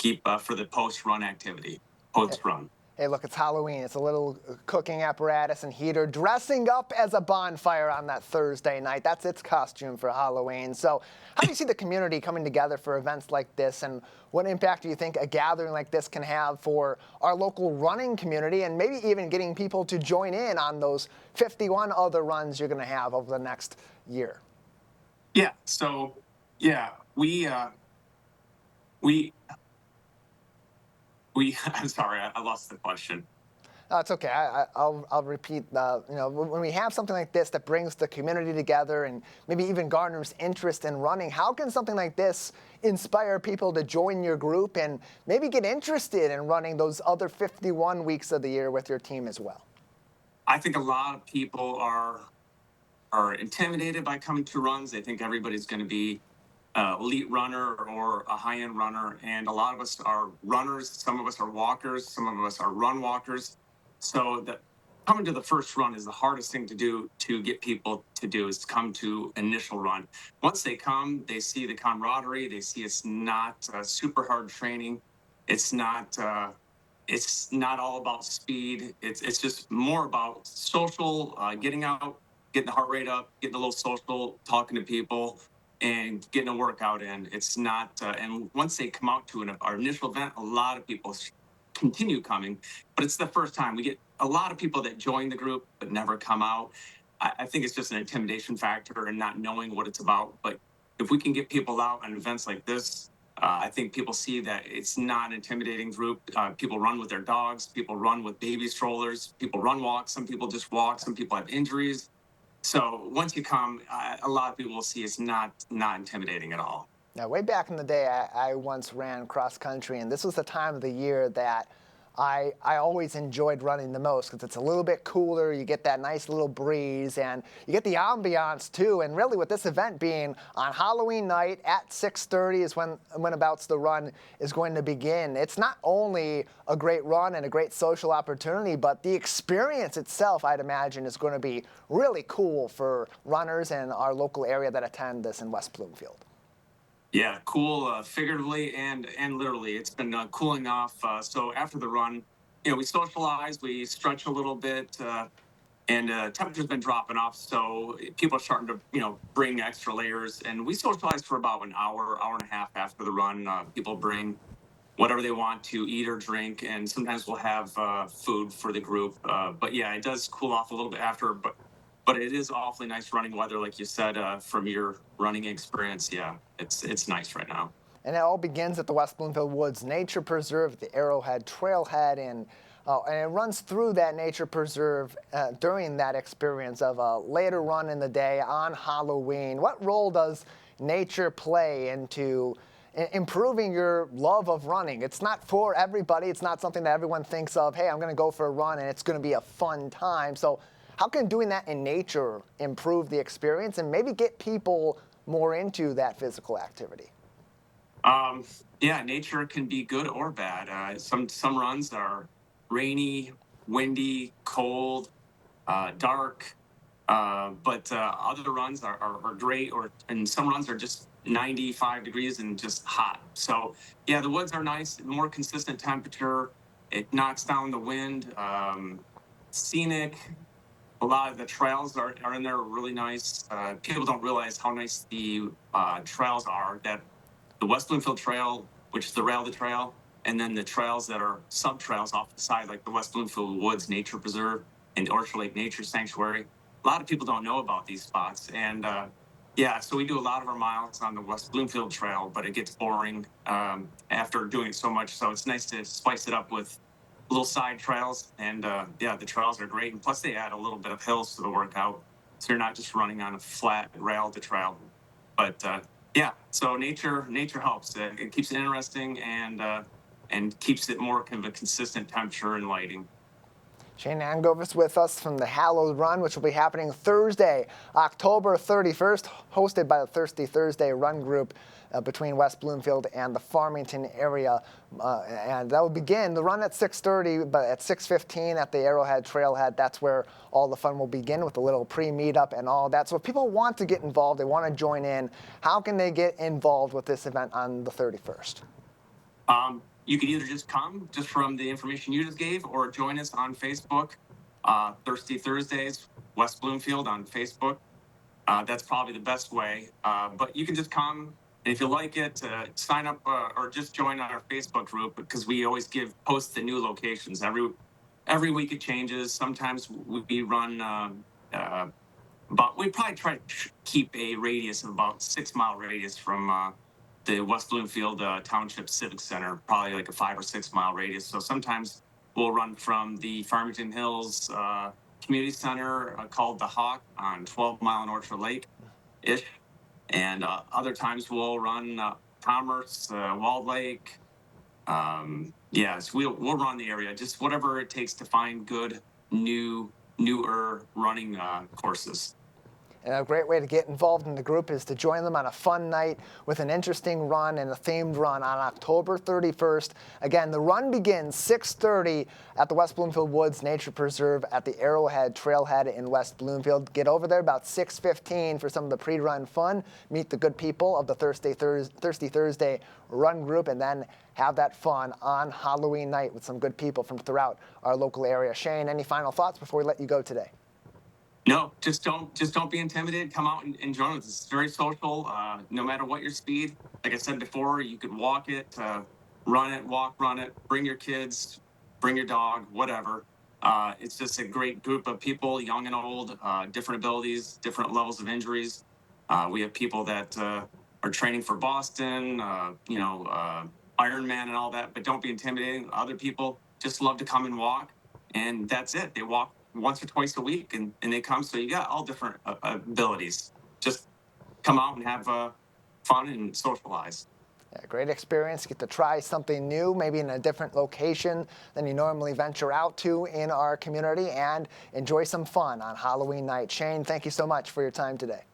Speaker 8: keep for the post-run activity, post-run.
Speaker 2: Hey, look, it's Halloween. It's a little cooking apparatus and heater dressing up as a bonfire on that Thursday night. That's its costume for Halloween. So how do you see the community coming together for events like this, and what impact do you think a gathering like this can have for our local running community, and maybe even getting people to join in on those 51 other runs you're going to have over the next year?
Speaker 8: Yeah, so, yeah, we I'm sorry, I lost the question.
Speaker 2: It's okay. I'll repeat. When we have something like this that brings the community together and maybe even garners interest in running, how can something like this inspire people to join your group and maybe get interested in running those other 51 weeks of the year with your team as well?
Speaker 8: I think a lot of people are intimidated by coming to runs. They think everybody's going to be elite runner or a high-end runner, and a lot of us are runners. Some of us are walkers. Some of us are run walkers. So coming to the first run is the hardest thing to do, to get people to do, is to come to initial run. Once they come, they see the camaraderie. They see it's not super hard training. It's not all about speed. It's just more about social, getting out, getting the heart rate up, getting a little social, talking to people, and getting a workout in. It's not, and once they come out to our initial event, a lot of people continue coming, but it's the first time. We get a lot of people that join the group but never come out. I think it's just an intimidation factor and not knowing what it's about. But if we can get people out on events like this, I think people see that it's not an intimidating group. People run with their dogs, people run with baby strollers, people run walks, some people just walk, some people have injuries. So once you come, a lot of people will see it's not intimidating at all.
Speaker 2: Now, way back in the day, I once ran cross country, and this was the time of the year that I always enjoyed running the most, because it's a little bit cooler. You get that nice little breeze, and you get the ambiance too. And really, with this event being on Halloween night at 6:30 is when abouts the run is going to begin. It's not only a great run and a great social opportunity, but the experience itself, I'd imagine, is going to be really cool for runners in our local area that attend this in West Bloomfield.
Speaker 8: Yeah, cool, figuratively and literally. It's been cooling off. So after the run, we socialize, we stretch a little bit, and temperature's been dropping off. So people are starting to, bring extra layers. And we socialize for about an hour and a half after the run. People bring whatever they want to eat or drink, and sometimes we'll have food for the group. But yeah, it does cool off a little bit after, but it is awfully nice running weather, like you said, from your running experience. Yeah, it's nice right now.
Speaker 2: And it all begins at the West Bloomfield Woods Nature Preserve, the Arrowhead Trailhead, and it runs through that nature preserve during that experience of a later run in the day on Halloween. What role does nature play into improving your love of running? It's not for everybody. It's not something that everyone thinks of, hey, I'm going to go for a run and it's going to be a fun time. So how can doing that in nature improve the experience and maybe get people more into that physical activity?
Speaker 8: Yeah, nature can be good or bad. Some runs are rainy, windy, cold, dark, but other runs are great, and some runs are just 95 degrees and just hot. So yeah, the woods are nice, more consistent temperature. It knocks down the wind, scenic. A lot of the trails are in there, really nice. People don't realize how nice the trails are. That the West Bloomfield Trail, which is the rail of the trail, and then the trails that are sub-trails off the side, like the West Bloomfield Woods Nature Preserve and Orchard Lake Nature Sanctuary. A lot of people don't know about these spots. And yeah, so we do a lot of our miles on the West Bloomfield Trail, but it gets boring after doing it so much. So it's nice to spice it up with little side trails. And yeah, the trails are great. And plus they add a little bit of hills to the workout. So you're not just running on a flat rail to trail. But yeah, so nature helps. It keeps it interesting and keeps it more kind of a consistent temperature and lighting.
Speaker 2: Shane Angovis with us from the Hallowed Run, which will be happening Thursday, October 31st, hosted by the Thirsty Thursday Run Group between West Bloomfield and the Farmington area. And that will begin the run at 6:30, but at 6:15 at the Arrowhead Trailhead, that's where all the fun will begin with a little pre-meetup and all that. So if people want to get involved, they want to join in, how can they get involved with this event on the 31st?
Speaker 8: you can either just come just from the information you just gave, or join us on Facebook, Thirsty Thursdays, West Bloomfield on Facebook. That's probably the best way. But you can just come, and if you like it, sign up or just join our Facebook group, because we always post the new locations every week. It changes. Sometimes we run, but we probably try to keep a radius of about 6 mile radius from the West Bloomfield Township Civic Center, probably like a 5 or 6 mile radius. So sometimes we'll run from the Farmington Hills Community Center called the Hawk on 12 Mile and Orchard Lake-ish. And other times we'll run Commerce, Walled Lake. Yes, we'll run the area, just whatever it takes to find good, newer running courses.
Speaker 2: And a great way to get involved in the group is to join them on a fun night with an interesting run and a themed run on October 31st. Again, the run begins 6:30 at the West Bloomfield Woods Nature Preserve at the Arrowhead Trailhead in West Bloomfield. Get over there about 6:15 for some of the pre-run fun. Meet the good people of the Thirsty Thursday run group, and then have that fun on Halloween night with some good people from throughout our local area. Shane, any final thoughts before we let you go today?
Speaker 8: No, just don't be intimidated. Come out and join us. It's very social. No matter what your speed, like I said before, you could walk it, run it, run it. Bring your kids, bring your dog, whatever. It's just a great group of people, young and old, different abilities, different levels of injuries. We have people that are training for Boston, Ironman and all that. But don't be intimidating. Other people just love to come and walk, and that's it. They walk once or twice a week, and they come. So you got all different abilities. Just come out and have fun and socialize.
Speaker 2: Yeah, great experience. Get to try something new, maybe in a different location than you normally venture out to in our community, and enjoy some fun on Halloween night. Shane, thank you so much for your time today.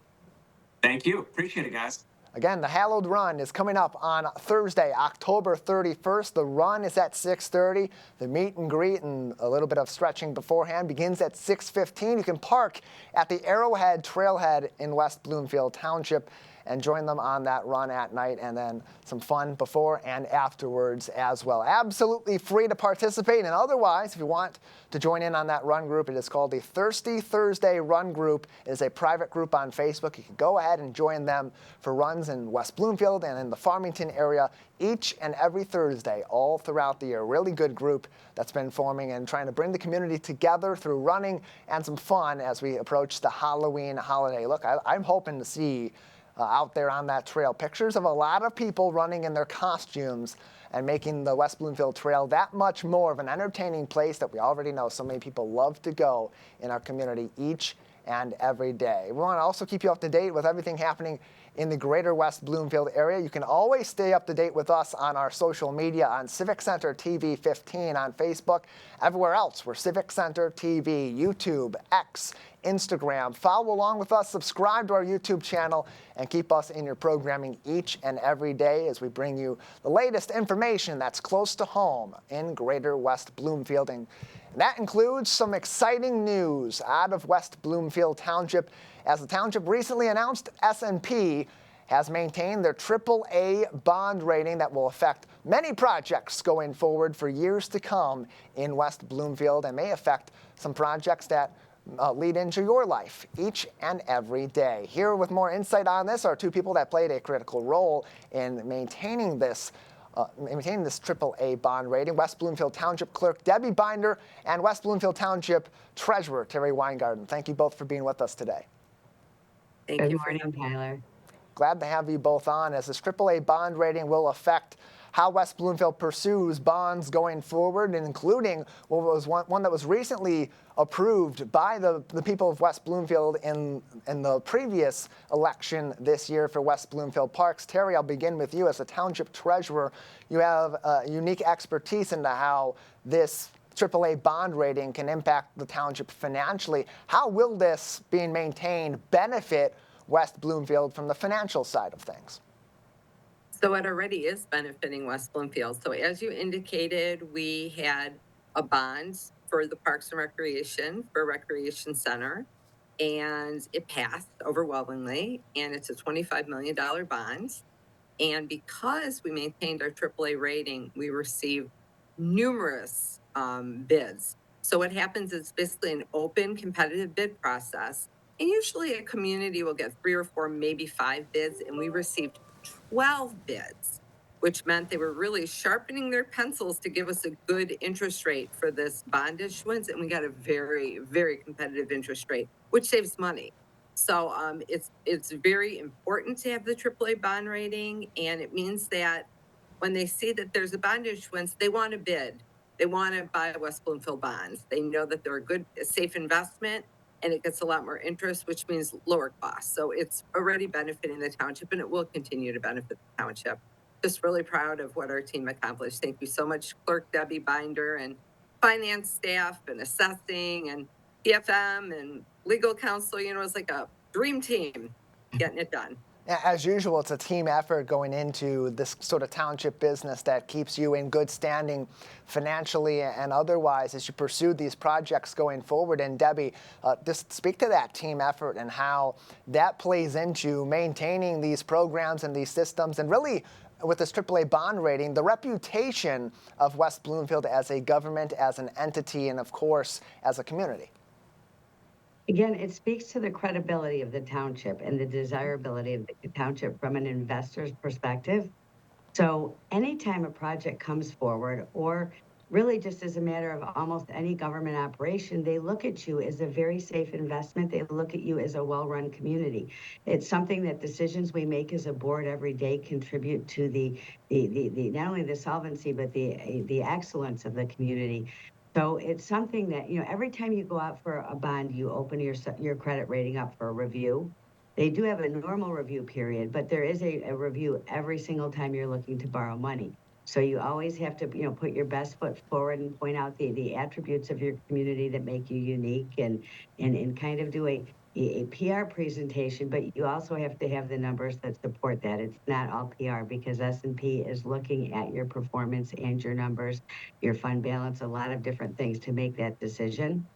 Speaker 8: Thank you. Appreciate it, guys.
Speaker 2: Again, the Hallowed Run is coming up on Thursday, October 31st. The run is at 6:30. The meet and greet and a little bit of stretching beforehand begins at 6:15. You can park at the Arrowhead Trailhead in West Bloomfield Township and join them on that run at night, and then some fun before and afterwards as well. Absolutely free to participate, and otherwise, if you want to join in on that run group, it is called the Thirsty Thursday Run Group. It is a private group on Facebook. You can go ahead and join them for runs in West Bloomfield and in the Farmington area each and every Thursday all throughout the year. Really good group that's been forming and trying to bring the community together through running and some fun as we approach the Halloween holiday. Look, I'm hoping to see out there on that trail pictures of a lot of people running in their costumes and making the West Bloomfield Trail that much more of an entertaining place that we already know so many people love to go in our community each and every day. We want to also keep you up to date with everything happening in the greater West Bloomfield area. You can always stay up to date with us on our social media on Civic Center TV 15 on Facebook. Everywhere else, we're Civic Center TV, YouTube, X, Instagram. Follow along with us, subscribe to our YouTube channel, and keep us in your programming each and every day as we bring you the latest information that's close to home in greater West Bloomfield. And that includes some exciting news out of West Bloomfield Township. As the township recently announced, S&P has maintained their AAA bond rating that will affect many projects going forward for years to come in West Bloomfield, and may affect some projects that lead into your life each and every day. Here with more insight on this are two people that played a critical role in maintaining this AAA bond rating: West Bloomfield Township Clerk Debbie Binder and West Bloomfield Township Treasurer Terry Weingarten. Thank you both for being with us today.
Speaker 9: Good morning, Tyler.
Speaker 2: Glad to have you both on, as this AAA bond rating will affect how West Bloomfield pursues bonds going forward, and including what was one that was recently approved by the people of West Bloomfield in the previous election this year for West Bloomfield Parks. Terry, I'll begin with you as a township treasurer. You have unique expertise into how this AAA bond rating can impact the township financially. How will this being maintained benefit West Bloomfield from the financial side of things?
Speaker 9: So it already is benefiting West Bloomfield. So as you indicated, we had a bond for the Parks and Recreation, for Recreation Center, and it passed overwhelmingly, and it's a $25 million bond. And because we maintained our AAA rating, we received numerous bids. So what happens is basically an open competitive bid process. And usually a community will get 3 or 4, maybe 5 bids, and we received 12 bids, which meant they were really sharpening their pencils to give us a good interest rate for this bond issuance. And we got a very, very competitive interest rate, which saves money. So it's very important to have the AAA bond rating, and it means that when they see that there's a bond issuance, they want to bid. They want to buy West Bloomfield bonds. They know that they're a safe investment, and it gets a lot more interest, which means lower costs. So it's already benefiting the township, and it will continue to benefit the township. Just really proud of what our team accomplished. Thank you so much, Clerk Debbie Binder and finance staff and assessing and PFM and legal counsel. You know, it's like a dream team getting it done.
Speaker 2: As usual, it's a team effort going into this sort of township business that keeps you in good standing financially and otherwise as you pursue these projects going forward. And Debbie, just speak to that team effort and how that plays into maintaining these programs and these systems, and really with this AAA bond rating, the reputation of West Bloomfield as a government, as an entity, and of course, as a community.
Speaker 10: Again, it speaks to the credibility of the township and the desirability of the township from an investor's perspective. So anytime a project comes forward, or really just as a matter of almost any government operation, they look at you as a very safe investment. They look at you as a well-run community. It's something that decisions we make as a board every day contribute to the not only the solvency, but the excellence of the community. So it's something that, you know, every time you go out for a bond, you open your credit rating up for a review. They do have a normal review period, but there is a review every single time you're looking to borrow money. So you always have to, you know, put your best foot forward and point out the attributes of your community that make you unique, and kind of do a PR presentation, but you also have to have the numbers that support that. It's not all PR, because S&P is looking at your performance and your numbers, your fund balance, a lot of different things to make that decision.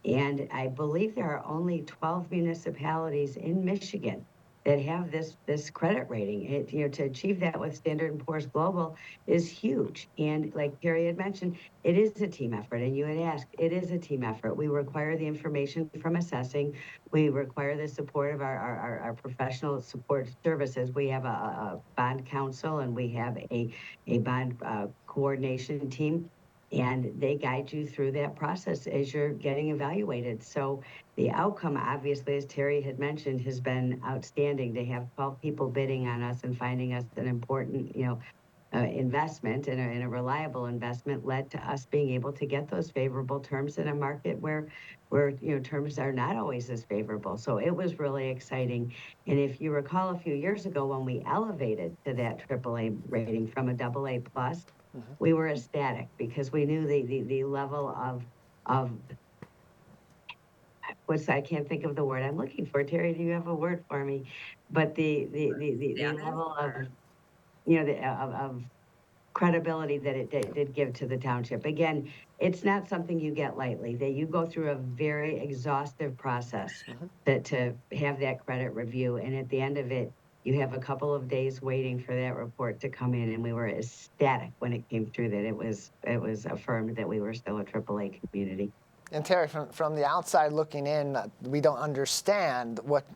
Speaker 10: And I believe there are only 12 municipalities in Michigan that have this credit rating. It, you know, to achieve that with Standard & Poor's Global is huge. And like Terry had mentioned, it is a team effort. And you had asked, it is a team effort. We require the information from assessing. We require the support of our professional support services. We have a bond council, and we have a bond coordination team. And they guide you through that process as you're getting evaluated. So the outcome, obviously, as Terry had mentioned, has been outstanding. To have 12 people bidding on us and finding us an important, you know, investment and a reliable investment led to us being able to get those favorable terms in a market where you know, terms are not always as favorable. So it was really exciting. And if you recall, a few years ago when we elevated to that AAA rating from a AA plus, we were ecstatic, because we knew the level of I can't think of the word I'm looking for. Terry, do you have a word for me? But the level of, you know, of credibility that it did give to the township. Again, it's not something you get lightly. That you go through a very exhaustive process to have that credit review, and at the end of it, you have a couple of days waiting for that report to come in, and we were ecstatic when it came through that it was affirmed that we were still a AAA community.
Speaker 2: And Terry, from the outside looking in, we don't understand what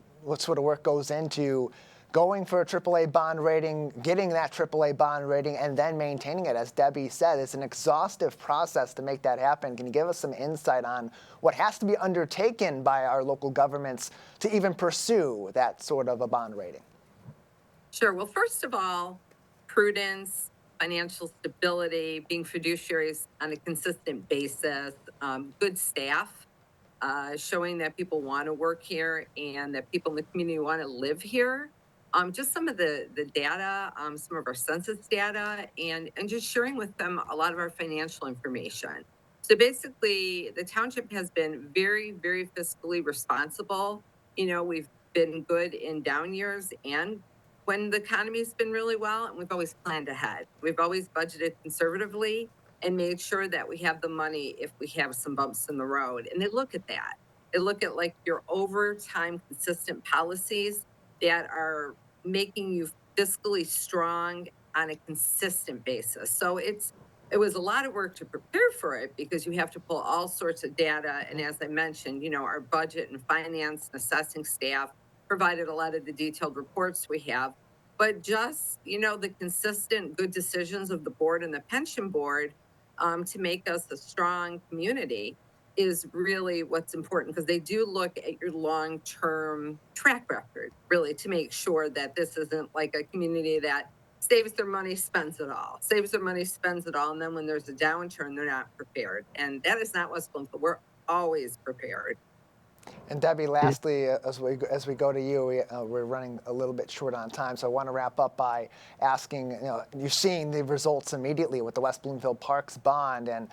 Speaker 2: sort of work goes into going for a AAA bond rating, getting that AAA bond rating, and then maintaining it. As Debbie said, it's an exhaustive process to make that happen. Can you give us some insight on what has to be undertaken by our local governments to even pursue that sort of a bond rating?
Speaker 9: Sure. Well, first of all, prudence, financial stability, being fiduciaries on a consistent basis, good staff, showing that people want to work here and that people in the community want to live here. Just some of the data, some of our census data, and just sharing with them a lot of our financial information. So basically, the township has been very, very fiscally responsible. You know, we've been good in down years and when the economy's been really well, and we've always planned ahead. We've always budgeted conservatively and made sure that we have the money if we have some bumps in the road. And they look at that. They look at like your overtime consistent policies that are making you fiscally strong on a consistent basis. So it was a lot of work to prepare for it because you have to pull all sorts of data. And as I mentioned, our budget and finance and assessing staff provided a lot of the detailed reports we have. But just, the consistent good decisions of the board and the pension board to make us a strong community is really what's important, because they do look at your long-term track record, really, to make sure that this isn't like a community that saves their money, spends it all, saves their money, spends it all. And then when there's a downturn, they're not prepared. And that is not West Bloomfield. We're always prepared.
Speaker 2: And Debbie, lastly, as we go to you, we're running a little bit short on time, so I want to wrap up by asking, you're seeing the results immediately with the West Bloomfield Parks bond, and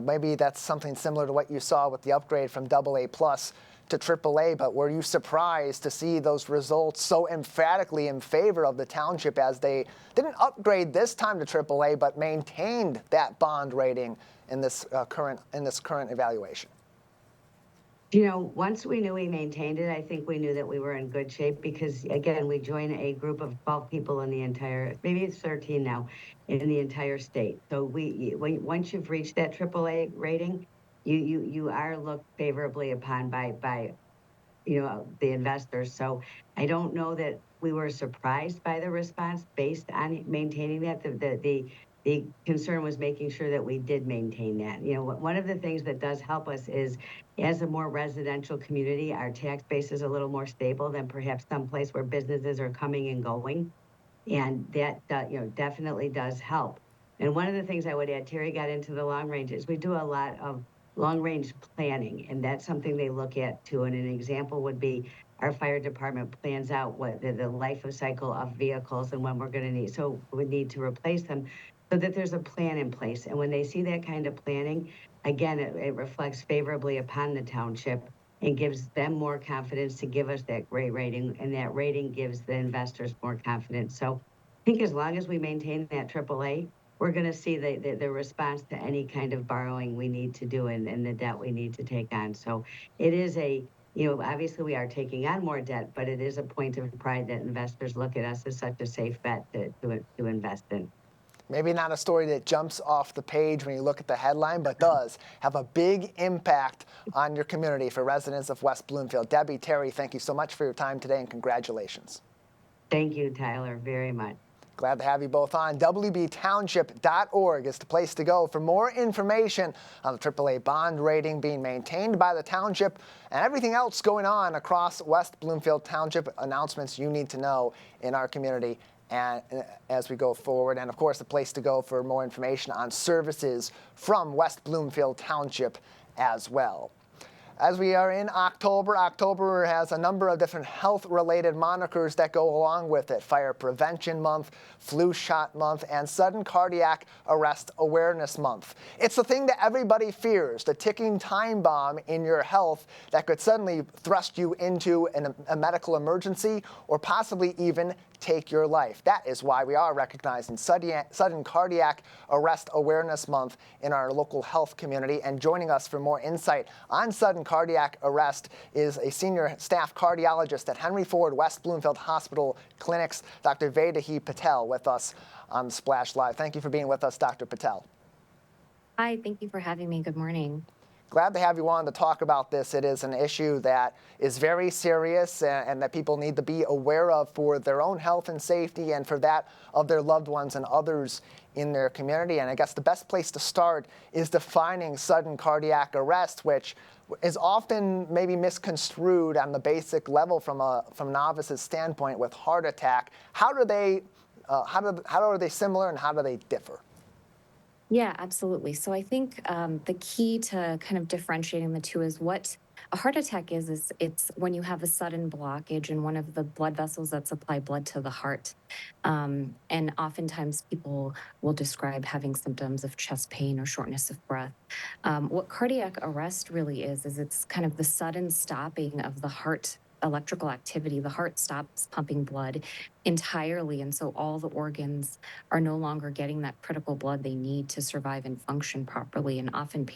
Speaker 2: maybe that's something similar to what you saw with the upgrade from AA+ to AAA, but were you surprised to see those results so emphatically in favor of the township, as they didn't upgrade this time to AAA, but maintained that bond rating in this current evaluation?
Speaker 10: Once we knew we maintained it, I think we knew that we were in good shape because, again, we joined a group of 12 people in the entire, maybe it's 13 now, in the entire state. So once you've reached that AAA rating, you are looked favorably upon by the investors. So I don't know that we were surprised by the response based on maintaining that. The concern was making sure that we did maintain that. One of the things that does help us is, as a more residential community, our tax base is a little more stable than perhaps someplace where businesses are coming and going. And that, definitely does help. And one of the things I would add, Terry got into the long range, is we do a lot of long range planning, and that's something they look at too. And an example would be our fire department plans out what the life cycle of vehicles and when we're going to need, so we need to replace them, so that there's a plan in place. And when they see that kind of planning, again, it reflects favorably upon the township and gives them more confidence to give us that great rating, and that rating gives the investors more confidence. So I think as long as we maintain that AAA, we're going to see the response to any kind of borrowing we need to do and the debt we need to take on. So it is obviously we are taking on more debt, but it is a point of pride that investors look at us as such a safe bet to invest in.
Speaker 2: Maybe not a story that jumps off the page when you look at the headline, but does have a big impact on your community for residents of West Bloomfield. Debbie, Terry, thank you so much for your time today, and congratulations.
Speaker 10: Thank you, Tyler, very much.
Speaker 2: Glad to have you both on. WBtownship.org is the place to go for more information on the AAA bond rating being maintained by the township and everything else going on across West Bloomfield Township, announcements you need to know in our community and as we go forward. And of course, the place to go for more information on services from West Bloomfield Township as well. As we are in October, October has a number of different health-related monikers that go along with it. Fire Prevention Month, Flu Shot Month, and Sudden Cardiac Arrest Awareness Month. It's the thing that everybody fears, the ticking time bomb in your health that could suddenly thrust you into a medical emergency or possibly even take your life. That is why we are recognizing Sudden Cardiac Arrest Awareness Month in our local health community. And joining us for more insight on sudden cardiac arrest is a senior staff cardiologist at Henry Ford West Bloomfield Hospital Clinics, Dr. Vedahi Patel, with us on Splash Live. Thank you for being with us, Dr. Patel.
Speaker 11: Hi, thank you for having me. Good morning.
Speaker 2: Glad to have you on to talk about this. It is an issue that is very serious and that people need to be aware of for their own health and safety and for that of their loved ones and others in their community. And I guess the best place to start is defining sudden cardiac arrest, which is often maybe misconstrued on the basic level from novice's standpoint with heart attack. How are they similar and how do they differ?
Speaker 11: Yeah, absolutely. So I think the key to kind of differentiating the two is what a heart attack is it's when you have a sudden blockage in one of the blood vessels that supply blood to the heart. And oftentimes people will describe having symptoms of chest pain or shortness of breath. What cardiac arrest really is it's kind of the sudden stopping of the heart electrical activity. The heart stops pumping blood entirely, and so all the organs are no longer getting that critical blood they need to survive and function properly. And often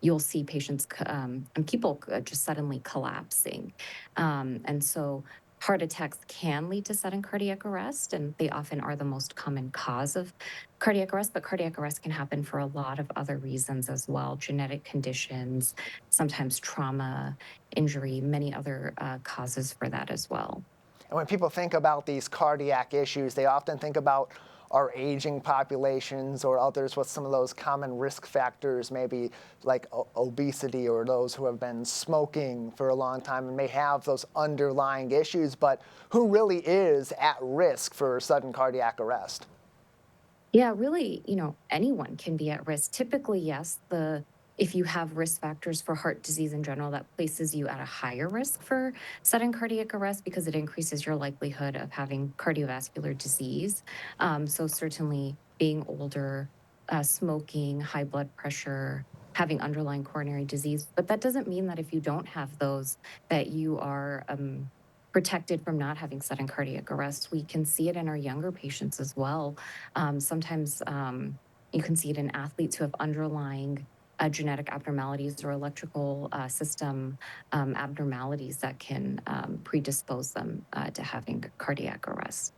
Speaker 11: you'll see patients and people just suddenly collapsing. And so heart attacks can lead to sudden cardiac arrest, and they often are the most common cause of cardiac arrest, but cardiac arrest can happen for a lot of other reasons as well, genetic conditions, sometimes trauma, injury, many other causes for that as well.
Speaker 2: And when people think about these cardiac issues, they often think about our aging populations or others with some of those common risk factors, maybe like obesity or those who have been smoking for a long time and may have those underlying issues, but who really is at risk for sudden cardiac arrest?
Speaker 11: Yeah, really, anyone can be at risk. Typically, yes, if you have risk factors for heart disease in general, that places you at a higher risk for sudden cardiac arrest because it increases your likelihood of having cardiovascular disease. So certainly being older, smoking, high blood pressure, having underlying coronary disease. But that doesn't mean that if you don't have those, that you are protected from not having sudden cardiac arrest. We can see it in our younger patients as well. Sometimes you can see it in athletes who have underlying genetic abnormalities or electrical system abnormalities that can predispose them to having cardiac arrest.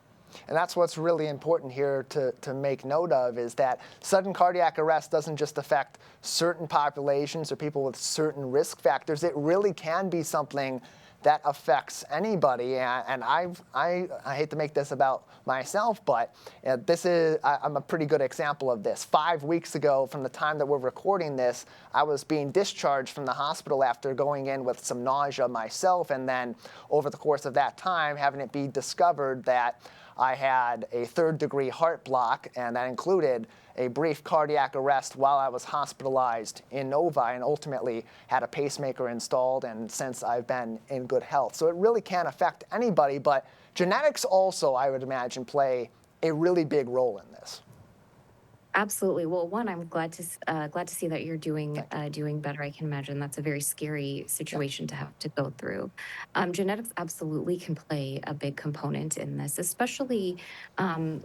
Speaker 2: And that's what's really important here to make note of, is that sudden cardiac arrest doesn't just affect certain populations or people with certain risk factors. It really can be something that affects anybody. And I hate to make this about myself, but I'm a pretty good example of this. 5 weeks ago, from the time that we're recording this, I was being discharged from the hospital after going in with some nausea myself, and then over the course of that time, having it be discovered that I had a 3rd-degree heart block, and that included a brief cardiac arrest while I was hospitalized in Novi, and ultimately had a pacemaker installed, and since I've been in good health. So it really can affect anybody, but genetics also, I would imagine, play a really big role in this.
Speaker 11: Absolutely. Well, one, I'm glad to see that you're doing better. I can imagine that's a very scary situation to have to go through. Genetics absolutely can play a big component in this, especially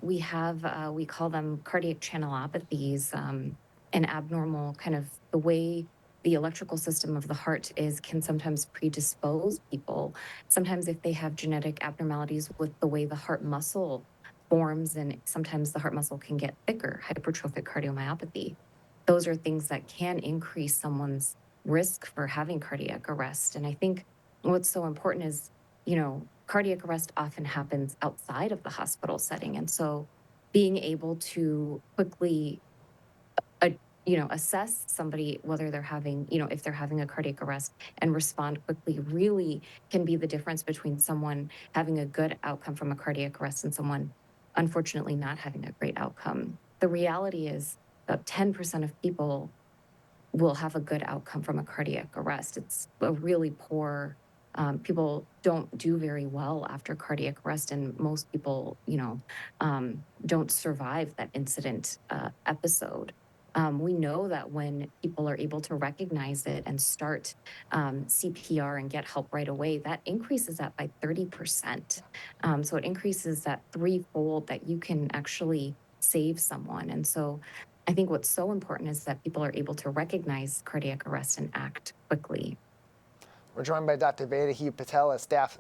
Speaker 11: we call them cardiac channelopathies, an abnormal kind of the way the electrical system of the heart can sometimes predispose people. Sometimes if they have genetic abnormalities with the way the heart muscle forms, and sometimes the heart muscle can get thicker, hypertrophic cardiomyopathy. Those are things that can increase someone's risk for having cardiac arrest. And I think what's so important is, cardiac arrest often happens outside of the hospital setting. And so being able to quickly assess somebody, whether they're having, if they're having a cardiac arrest, and respond quickly really can be the difference between someone having a good outcome from a cardiac arrest and someone unfortunately not having a great outcome. The reality is about 10% of people will have a good outcome from a cardiac arrest. It's a really poor, people don't do very well after cardiac arrest, and most people, don't survive that incident episode. We know that when people are able to recognize it and start CPR and get help right away, that increases that by 30%. So it increases that threefold that you can actually save someone. And so I think what's so important is that people are able to recognize cardiac arrest and act quickly.
Speaker 2: We're joined by Dr. Vedahi Patel, a staff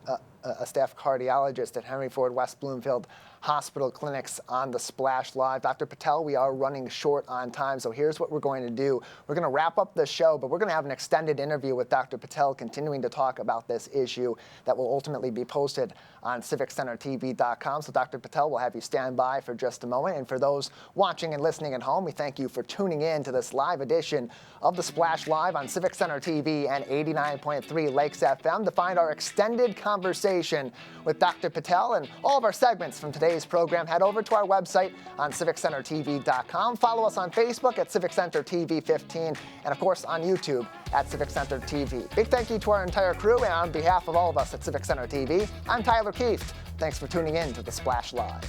Speaker 2: cardiologist at Henry Ford West Bloomfield Hospital Clinics on the Splash Live. Dr. Patel, we are running short on time, so here's what we're going to do. We're going to wrap up the show, but we're going to have an extended interview with Dr. Patel, continuing to talk about this issue that will ultimately be posted on civiccentertv.com. So Dr. Patel, we'll have you stand by for just a moment. And for those watching and listening at home, we thank you for tuning in to this live edition of the Splash Live on Civic Center TV and 89.3 Lakes FM. To find our extended conversation with Dr. Patel and all of our segments from today's program, head over to our website on civiccentertv.com. Follow us on Facebook at Civic Center TV 15, and of course on YouTube at Civic Center TV. Big thank you to our entire crew, and on behalf of all of us at Civic Center TV, I'm Tyler Keefe. Thanks for tuning in to the Splash Live.